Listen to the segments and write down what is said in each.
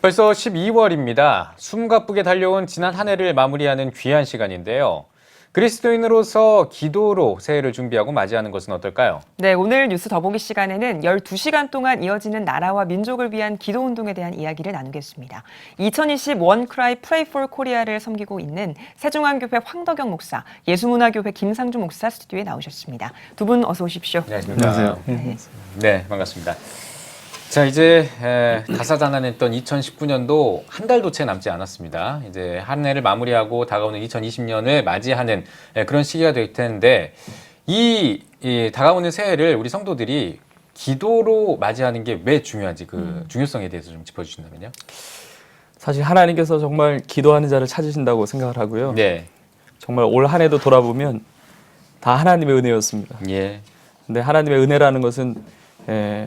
벌써 12월입니다. 숨가쁘게 달려온 지난 한 해를 마무리하는 귀한 시간인데요. 그리스도인으로서 기도로 새해를 준비하고 맞이하는 것은 어떨까요? 네, 오늘 뉴스 더보기 시간에는 12시간 동안 이어지는 나라와 민족을 위한 기도운동에 대한 이야기를 나누겠습니다. 2020 원크라이 프레이 폴 코리아를 섬기고 있는 세종안교회 황덕영 목사, 예수문화교회 김상주 목사 스튜디오에 나오셨습니다. 두 분 어서 오십시오. 안녕하세요. 네, 반갑습니다. 자, 이제 다사다난했던 2019년도 한 달도 채 남지 않았습니다. 이제 한 해를 마무리하고 다가오는 2020년을 맞이하는 그런 시기가 될 텐데 이 다가오는 새해를 우리 성도들이 기도로 맞이하는 게 왜 중요한지 그 중요성에 대해서 좀 짚어주신다면요. 사실 하나님께서 정말 기도하는 자를 찾으신다고 생각을 하고요. 네. 정말 올 한 해도 돌아보면 다 하나님의 은혜였습니다. 예. 근데 하나님의 은혜라는 것은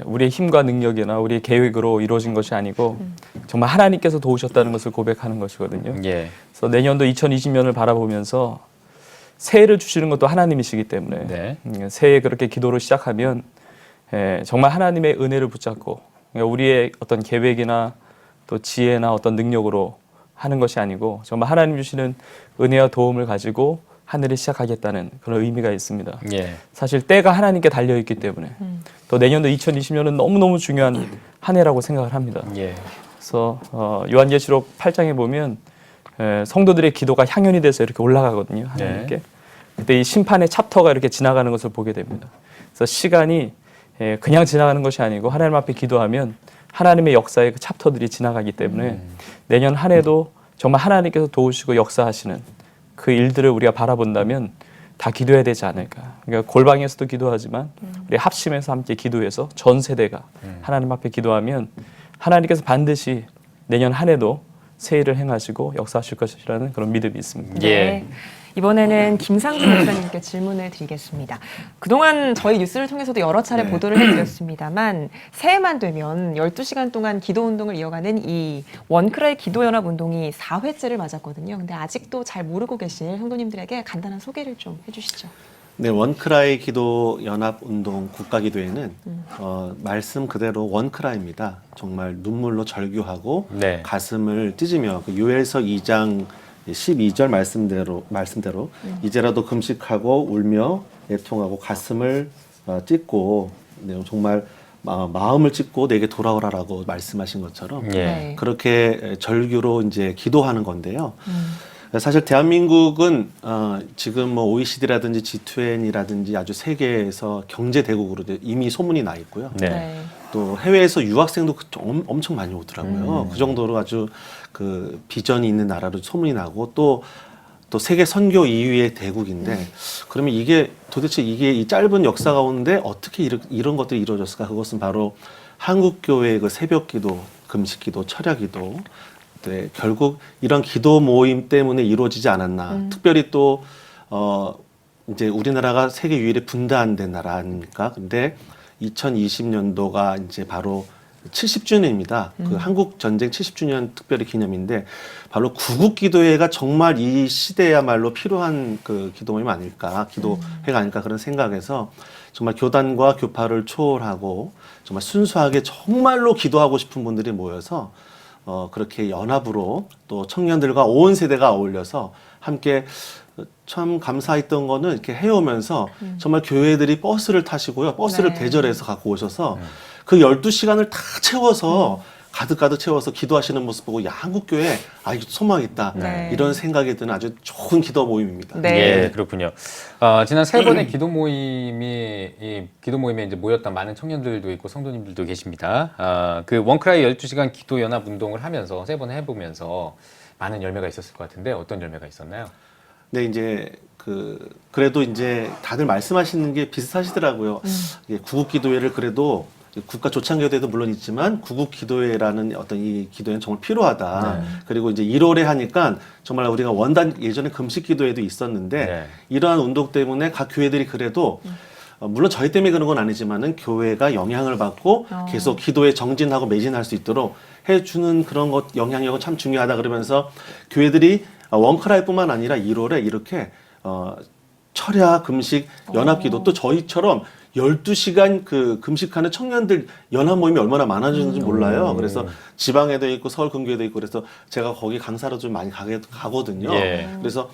우리의 힘과 능력이나 우리의 계획으로 이루어진 것이 아니고 정말 하나님께서 도우셨다는 것을 고백하는 것이거든요. 예. 그래서 내년도 2020년을 바라보면서 새해를 주시는 것도 하나님이시기 때문에 네. 새해 그렇게 기도를 시작하면 정말 하나님의 은혜를 붙잡고 우리의 어떤 계획이나 또 지혜나 어떤 능력으로 하는 것이 아니고 정말 하나님 주시는 은혜와 도움을 가지고 한 해를 시작하겠다는 그런 의미가 있습니다. 예. 사실 때가 하나님께 달려있기 때문에 또 내년도 2020년은 너무너무 중요한 한 해라고 생각을 합니다. 예. 그래서 요한계시록 8장에 보면 성도들의 기도가 향연이 돼서 이렇게 올라가거든요. 하나님께. 네. 그때 이 심판의 챕터가 이렇게 지나가는 것을 보게 됩니다. 그래서 시간이 그냥 지나가는 것이 아니고 하나님 앞에 기도하면 하나님의 역사의 그 챕터들이 지나가기 때문에 내년 한 해도 정말 하나님께서 도우시고 역사하시는 그 일들을 우리가 바라본다면 다 기도해야 되지 않을까. 그러니까 골방에서도 기도하지만 우리 합심해서 함께 기도해서 전 세대가 하나님 앞에 기도하면 하나님께서 반드시 내년 한 해도 새 일을 행하시고 역사하실 것이라는 그런 믿음이 있습니다. 네. 이번에는 김상주 목사님께 질문을 드리겠습니다. 그동안 저희 뉴스를 통해서도 여러 차례 보도를 해드렸습니다만 새해만 되면 12시간 동안 기도운동을 이어가는 이 원크라이 기도연합운동이 4회째를 맞았거든요. 근데 아직도 잘 모르고 계실 성도님들에게 간단한 소개를 좀 해주시죠. 네, 원크라이 기도 연합 운동 국가기도회는 말씀 그대로 원크라입니다. 정말 눈물로 절규하고 네. 가슴을 찢으며 그 요엘서 2장 12절 말씀대로 이제라도 금식하고 울며 애통하고 가슴을 찢고 정말 마음을 찢고 내게 돌아오라라고 말씀하신 것처럼 예. 그렇게 절규로 이제 기도하는 건데요. 사실 대한민국은 지금 뭐 OECD라든지 G20이라든지 아주 세계에서 경제 대국으로 이미 소문이 나 있고요. 네. 또 해외에서 유학생도 엄청 많이 오더라고요. 그 정도로 아주 그 비전이 있는 나라로 소문이 나고 또 세계 선교 2위의 대국인데 그러면 이게 도대체 이 짧은 역사 가운데 어떻게 이런 것들이 이루어졌을까? 그것은 바로 한국교회의 그 새벽기도, 금식기도, 철야기도 네, 결국 이런 기도 모임 때문에 이루어지지 않았나. 특별히 또 이제 우리나라가 세계 유일의 분단된 나라 아닙니까? 근데 2020년도가 이제 바로 70주년입니다. 그 한국 전쟁 70주년 특별히 기념인데 바로 구국기도회가 정말 이 시대야말로 필요한 그 기도 모임 아닐까, 기도회가 아닐까 그런 생각에서 정말 교단과 교파를 초월하고 정말 순수하게 정말로 기도하고 싶은 분들이 모여서 그렇게 연합으로 또 청년들과 온 세대가 어울려서 함께 참 감사했던 거는 이렇게 해오면서 정말 교회들이 버스를 타시고요. 버스를 대절해서 갖고 오셔서 그 12시간을 다 채워서 가득 채워서 기도하시는 모습 보고 야, 한국교회 이거 소망 있다. 이런 생각이 드는 아주 좋은 기도 모임입니다. 네. 예, 그렇군요. 지난 세 번의 기도 모임에 이제 모였던 많은 청년들도 있고 성도님들도 계십니다. 그 원크라이 12시간 기도 연합 운동을 하면서 세 번 해보면서 많은 열매가 있었을 것 같은데 어떤 열매가 있었나요? 네, 이제 그래도 이제 다들 말씀하시는 게 비슷하시더라고요. 구국기도회를 그래도 국가 조창교대도 물론 있지만 구국기도회라는 어떤 이 기도회는 정말 필요하다. 그리고 이제 1월에 하니까 정말 우리가 원단 예전에 금식기도회도 있었는데 이러한 운동 때문에 각 교회들이 그래도 물론 저희 때문에 그런 건 아니지만은 교회가 영향을 받고 계속 기도에 정진하고 매진할 수 있도록 해주는 그런 것 영향력은 참 중요하다 그러면서 교회들이 원크라이뿐만 아니라 1월에 이렇게 철야 금식 연합기도 또 저희처럼 12시간 그 금식하는 청년들 연합 모임이 얼마나 많아지는지 몰라요. 그래서 지방에도 있고 서울 근교에도 있고 그래서 제가 거기 강사로 좀 많이 가거든요. 예. 그래서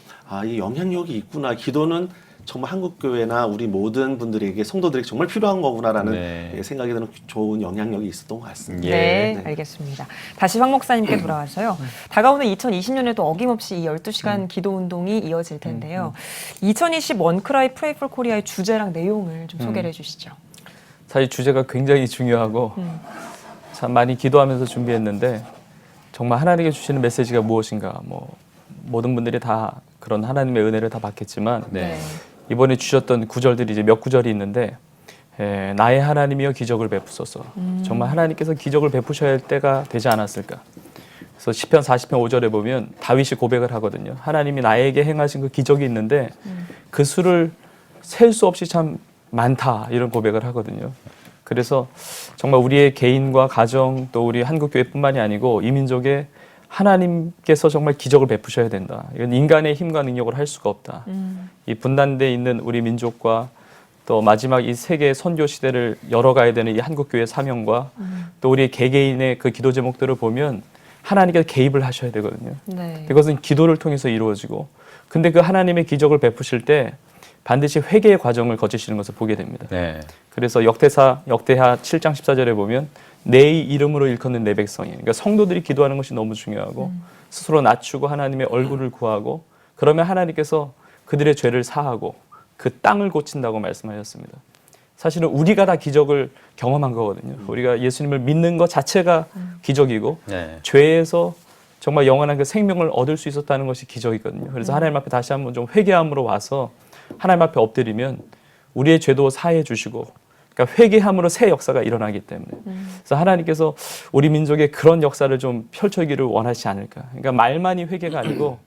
이 영향력이 있구나. 기도는 정말 한국교회나 우리 모든 분들에게 성도들에게 정말 필요한 거구나라는 네. 생각이 드는 좋은 영향력이 있었던 것 같습니다. 예. 네, 네. 알겠습니다. 다시 황 목사님께 돌아와서요. 다가오는 2020년에도 어김없이 이 12시간 기도 운동이 이어질 텐데요. 2020 원크라이 프레이 폴 코리아의 주제랑 내용을 좀 소개를 해주시죠. 사실 주제가 굉장히 중요하고 참 많이 기도하면서 준비했는데 정말 하나님께 주시는 메시지가 무엇인가 뭐 모든 분들이 다 그런 하나님의 은혜를 다 받겠지만 네. 이번에 주셨던 구절들이 이제 몇 구절이 있는데 나의 하나님이여 기적을 베푸소서. 정말 하나님께서 기적을 베푸셔야 할 때가 되지 않았을까. 그래서 시편 40편 5절에 보면 다윗이 고백을 하거든요. 하나님이 나에게 행하신 그 기적이 있는데 그 수를 셀 수 없이 참 많다 이런 고백을 하거든요. 그래서 정말 우리의 개인과 가정 또 우리 한국교회뿐만이 아니고 이 민족의 하나님께서 정말 기적을 베푸셔야 된다. 이건 인간의 힘과 능력으로 할 수가 없다. 이 분단되어 있는 우리 민족과 또 마지막 이 세계 선교 시대를 열어가야 되는 이 한국교회 사명과 또 우리 개개인의 그 기도 제목들을 보면 하나님께서 개입을 하셔야 되거든요. 네. 그것은 기도를 통해서 이루어지고 근데 그 하나님의 기적을 베푸실 때 반드시 회개의 과정을 거치시는 것을 보게 됩니다. 네. 그래서 역대하 7장 14절에 보면 내 이름으로 일컫는 내 백성이 그러니까 성도들이 기도하는 것이 너무 중요하고 스스로 낮추고 하나님의 얼굴을 구하고 그러면 하나님께서 그들의 죄를 사하고 그 땅을 고친다고 말씀하셨습니다. 사실은 우리가 다 기적을 경험한 거거든요. 우리가 예수님을 믿는 것 자체가 기적이고 네. 죄에서 정말 영원한 그 생명을 얻을 수 있었다는 것이 기적이거든요. 그래서 하나님 앞에 다시 한번 좀 회개함으로 와서 하나님 앞에 엎드리면 우리의 죄도 사해 주시고 그러니까 회개함으로 새 역사가 일어나기 때문에 그래서 하나님께서 우리 민족의 그런 역사를 좀 펼쳐기를 원하시지 않을까. 그러니까 말만이 회개가 아니고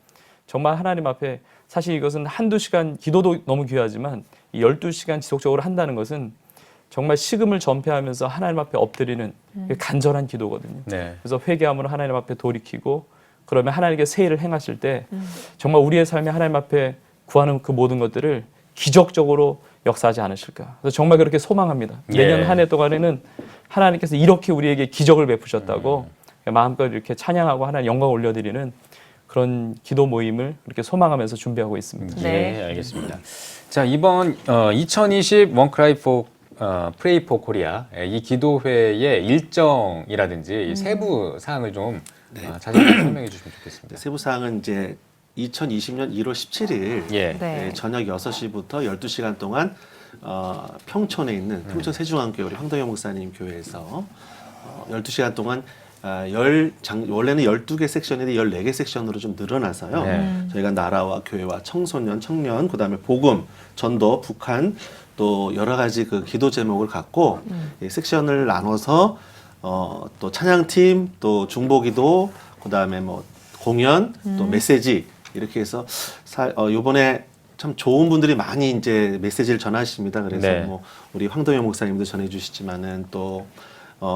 정말 하나님 앞에 사실 이것은 한두 시간 기도도 너무 귀하지만 이 12시간 지속적으로 한다는 것은 정말 식음을 전폐하면서 하나님 앞에 엎드리는 간절한 기도거든요. 네. 그래서 회개함으로 하나님 앞에 돌이키고 그러면 하나님께 세일을 행하실 때 정말 우리의 삶에 하나님 앞에 구하는 그 모든 것들을 기적적으로 역사하지 않으실까. 그래서 정말 그렇게 소망합니다. 예. 내년 한 해 동안에는 하나님께서 이렇게 우리에게 기적을 베푸셨다고 마음껏 이렇게 찬양하고 하나님 영광 올려드리는 그런 기도 모임을 이렇게 소망하면서 준비하고 있습니다. 네. 예, 알겠습니다. 자, 이번 2020 원크라이 포 프레이 포 코리아 이 기도회의 일정이라든지 세부 사항을 좀 자세히 설명해 주시면 좋겠습니다. 세부 사항은 이제 2020년 1월 17일 예. 네. 저녁 6시부터 12시간 동안 평촌에 있는 평촌 세중앙교회 우리 황동영 목사님 교회에서 12시간 동안 원래는 12개 섹션인데 14개 섹션으로 좀 늘어나서요. 네. 저희가 나라와 교회와 청소년, 청년, 그다음에 복음, 전도, 북한 또 여러 가지 그 기도 제목을 갖고 이 섹션을 나눠서 또 찬양팀, 또 중보기도, 그다음에 뭐 공연, 또 메시지 이렇게 해서 요번에 참 좋은 분들이 많이 이제 메시지를 전하십니다. 그래서 네. 뭐 우리 황동영 목사님도 전해주시지만은 또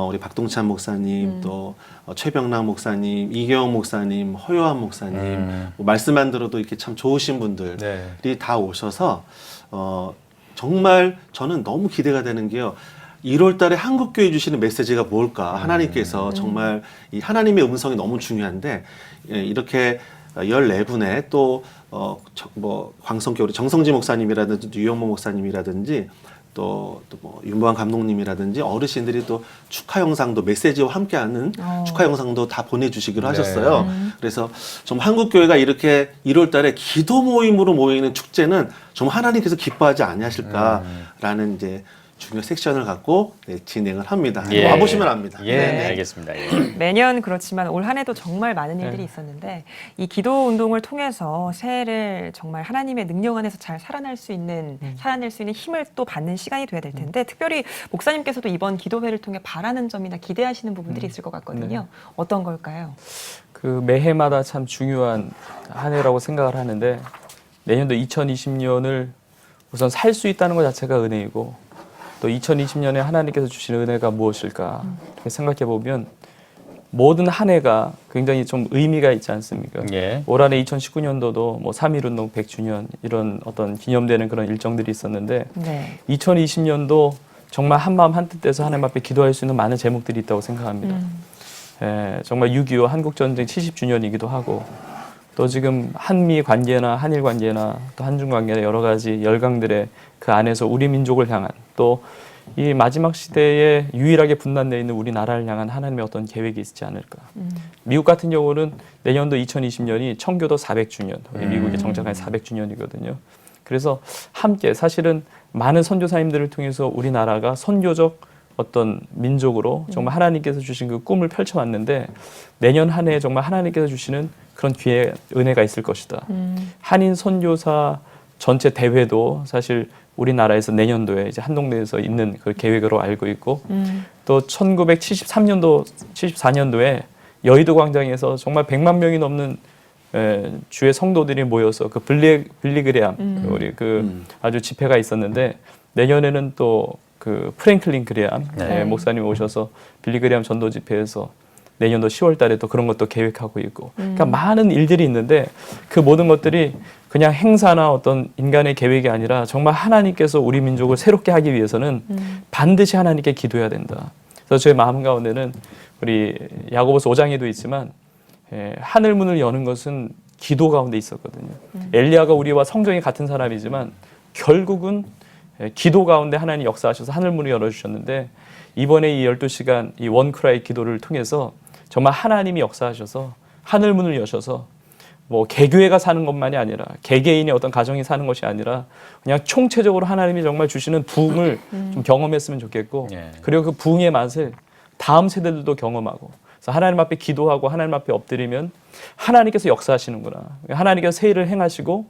우리 박동찬 목사님, 또 최병락 목사님, 이경영 목사님, 허요한 목사님, 뭐 말씀만 들어도 이렇게 참 좋으신 분들이 네. 다 오셔서 정말 저는 너무 기대가 되는 게요. 1월 달에 한국교회 주시는 메시지가 뭘까? 하나님께서 정말 이 하나님의 음성이 너무 중요한데 이렇게 14분의 또 뭐 광성교회 우리 정성지 목사님이라든지 유영모 목사님이라든지 또 뭐 윤보한 감독님이라든지 어르신들이 또 축하 영상도 메시지와 함께하는 축하 영상도 다 보내주시기로 하셨어요. 그래서 정말 한국교회가 이렇게 1월달에 기도 모임으로 모이는 축제는 정말 하나님께서 기뻐하지 아니하실까라는 이제 중요 섹션을 갖고 진행을 합니다. 예. 와보시면 압니다. 예, 네네. 알겠습니다. 예. 매년 그렇지만 올 한 해도 정말 많은 일들이 있었는데 이 기도 운동을 통해서 새해를 정말 하나님의 능력 안에서 잘 살아낼 수 있는 힘을 또 받는 시간이 돼야 될 텐데 특별히 목사님께서도 이번 기도회를 통해 바라는 점이나 기대하시는 부분들이 있을 것 같거든요. 어떤 걸까요? 그 매해마다 참 중요한 한 해라고 생각을 하는데 내년도 2020년을 우선 살 수 있다는 것 자체가 은혜이고 또 2020년에 하나님께서 주신 은혜가 무엇일까 이렇게 생각해 보면 모든 한 해가 굉장히 좀 의미가 있지 않습니까? 예. 올 한해 2019년도도 뭐 3.1운동 100주년 이런 어떤 기념되는 그런 일정들이 있었는데 네. 2020년도 정말 한마음 한뜻돼서 하나님 앞에 기도할 수 있는 많은 제목들이 있다고 생각합니다. 정말 6.25 한국전쟁 70주년이기도 하고 또 지금 한미 관계나 한일 관계나 또 한중 관계나 여러 가지 열강들의 그 안에서 우리 민족을 향한 또 이 마지막 시대에 유일하게 분단되어 있는 우리나라를 향한 하나님의 어떤 계획이 있지 않을까. 미국 같은 경우는 내년도 2020년이 청교도 400주년, 미국의 정착한 400주년이거든요. 그래서 함께 사실은 많은 선교사님들을 통해서 우리나라가 선교적 어떤 민족으로 정말 하나님께서 주신 그 꿈을 펼쳐왔는데 내년 한 해에 정말 하나님께서 주시는 그런 기회, 은혜가 있을 것이다. 한인 선교사 전체 대회도 사실 우리나라에서 내년도에 이제 한동대에서 있는 그 계획으로 알고 있고 또 1973년도, 74년도에 여의도 광장에서 정말 100만 명이 넘는 주의 성도들이 모여서 그 빌리그레암 우리 그 아주 집회가 있었는데 내년에는 또 그 프랭클린 그레암 네. 목사님 오셔서 빌리그레암 전도 집회에서 내년도 10월 달에 또 그런 것도 계획하고 있고 그러니까 많은 일들이 있는데 그 모든 것들이 그냥 행사나 어떤 인간의 계획이 아니라 정말 하나님께서 우리 민족을 새롭게 하기 위해서는 반드시 하나님께 기도해야 된다. 그래서 저의 마음 가운데는 우리 야고보서 5장에도 있지만 하늘 문을 여는 것은 기도 가운데 있었거든요. 엘리야가 우리와 성정이 같은 사람이지만 결국은 기도 가운데 하나님 역사하셔서 하늘 문을 열어주셨는데 이번에 이 12시간 이 원크라이 기도를 통해서 정말 하나님이 역사하셔서 하늘 문을 여셔서 뭐 개교회가 사는 것만이 아니라 개개인의 어떤 가정이 사는 것이 아니라 그냥 총체적으로 하나님이 정말 주시는 부흥을 좀 경험했으면 좋겠고 예. 그리고 그 부흥의 맛을 다음 세대들도 경험하고 그래서 하나님 앞에 기도하고 하나님 앞에 엎드리면 하나님께서 역사하시는구나. 하나님께서 새 일을 행하시고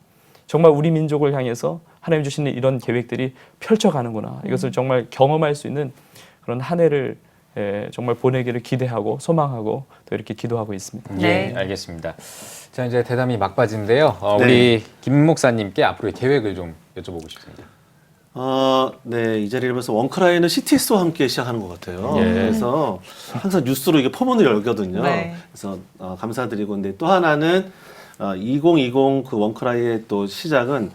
정말 우리 민족을 향해서 하나님 주시는 이런 계획들이 펼쳐가는구나. 이것을 정말 경험할 수 있는 그런 한 해를 정말 보내기를 기대하고 소망하고 또 이렇게 기도하고 있습니다. 네. 예, 알겠습니다. 자, 이제 대담이 막바지인데요. 네. 우리 김 목사님께 앞으로의 계획을 좀 여쭤보고 싶습니다. 네, 이 자리를 보면서 원크라이는 CTS와 함께 시작하는 것 같아요. 예. 그래서 항상 뉴스로 이게 포문을 열거든요. 네. 그래서 감사드리고, 근데 또 하나는 2020 그 원크라이의 또 시작은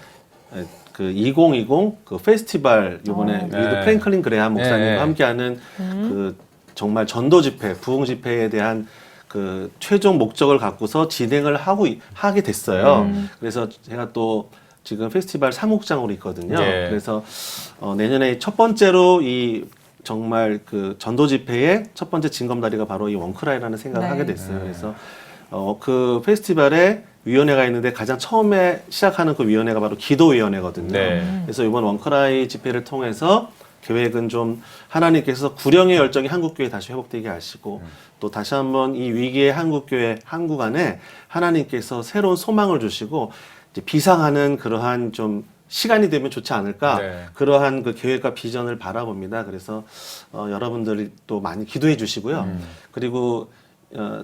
그 2020 그 페스티벌 이번에 네. 위드 프랭클린 그레함 목사님과 네. 함께하는 그 정말 전도 집회, 부흥 집회에 대한 그 최종 목적을 갖고서 진행을 하게 됐어요. 그래서 제가 또 지금 페스티벌 사무국장으로 있거든요. 네. 그래서 내년에 첫 번째로 이 정말 그 전도 집회의 첫 번째 징검다리가 바로 이 원크라이라는 생각을 네. 하게 됐어요. 그래서 그 페스티벌에 위원회가 있는데 가장 처음에 시작하는 그 위원회가 바로 기도위원회거든요. 네. 그래서 이번 원크라이 집회를 통해서 계획은 좀 하나님께서 구령의 열정이 한국교회 다시 회복되게 하시고 또 다시 한번 이 위기의 한국교회 한국 안에 하나님께서 새로운 소망을 주시고 이제 비상하는 그러한 좀 시간이 되면 좋지 않을까 네. 그러한 그 계획과 비전을 바라봅니다. 그래서 여러분들이 또 많이 기도해 주시고요. 그리고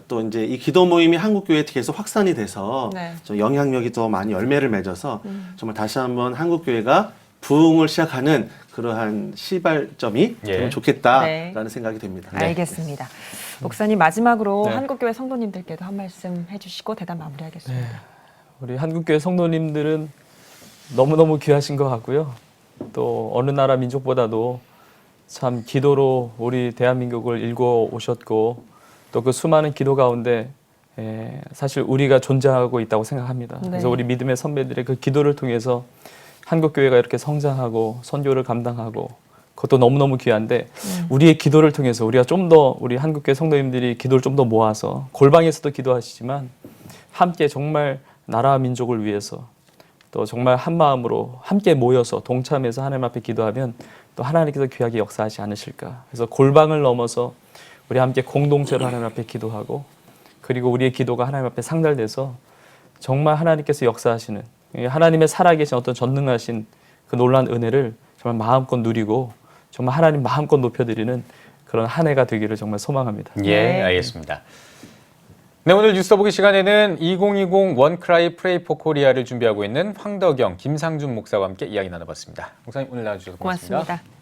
또 이제 이 기도 모임이 한국교회에 계속 확산이 돼서 네. 좀 영향력이 더 많이 열매를 맺어서 정말 다시 한번 한국교회가 부흥을 시작하는 그러한 시발점이 예. 되면 좋겠다라는 네. 생각이 듭니다. 알겠습니다. 목사님 마지막으로 네. 한국교회 성도님들께도 한 말씀 해주시고 대담 마무리하겠습니다. 우리 한국교회 성도님들은 너무너무 귀하신 것 같고요. 또 어느 나라 민족보다도 참 기도로 우리 대한민국을 일궈 오셨고 또 그 수많은 기도 가운데 사실 우리가 존재하고 있다고 생각합니다. 네. 그래서 우리 믿음의 선배들의 그 기도를 통해서 한국교회가 이렇게 성장하고 선교를 감당하고 그것도 너무너무 귀한데 우리의 기도를 통해서 우리가 좀 더 우리 한국교회 성도님들이 기도를 좀 더 모아서 골방에서도 기도하시지만 함께 정말 나라와 민족을 위해서 또 정말 한 마음으로 함께 모여서 동참해서 하나님 앞에 기도하면 또 하나님께서 귀하게 역사하지 않으실까. 그래서 골방을 넘어서 우리 함께 공동체로 하나님 앞에 기도하고 그리고 우리의 기도가 하나님 앞에 상달돼서 정말 하나님께서 역사하시는 하나님의 살아계신 어떤 전능하신 그 놀라운 은혜를 정말 마음껏 누리고 정말 하나님 마음껏 높여드리는 그런 한 해가 되기를 정말 소망합니다. 예, 네. 알겠습니다. 네, 오늘 뉴스 더보기 시간에는 2020 원크라이 프레이 포 코리아를 준비하고 있는 황덕영, 김상준 목사와 함께 이야기 나눠봤습니다. 목사님 오늘 나와주셔서 고맙습니다. 고맙습니다.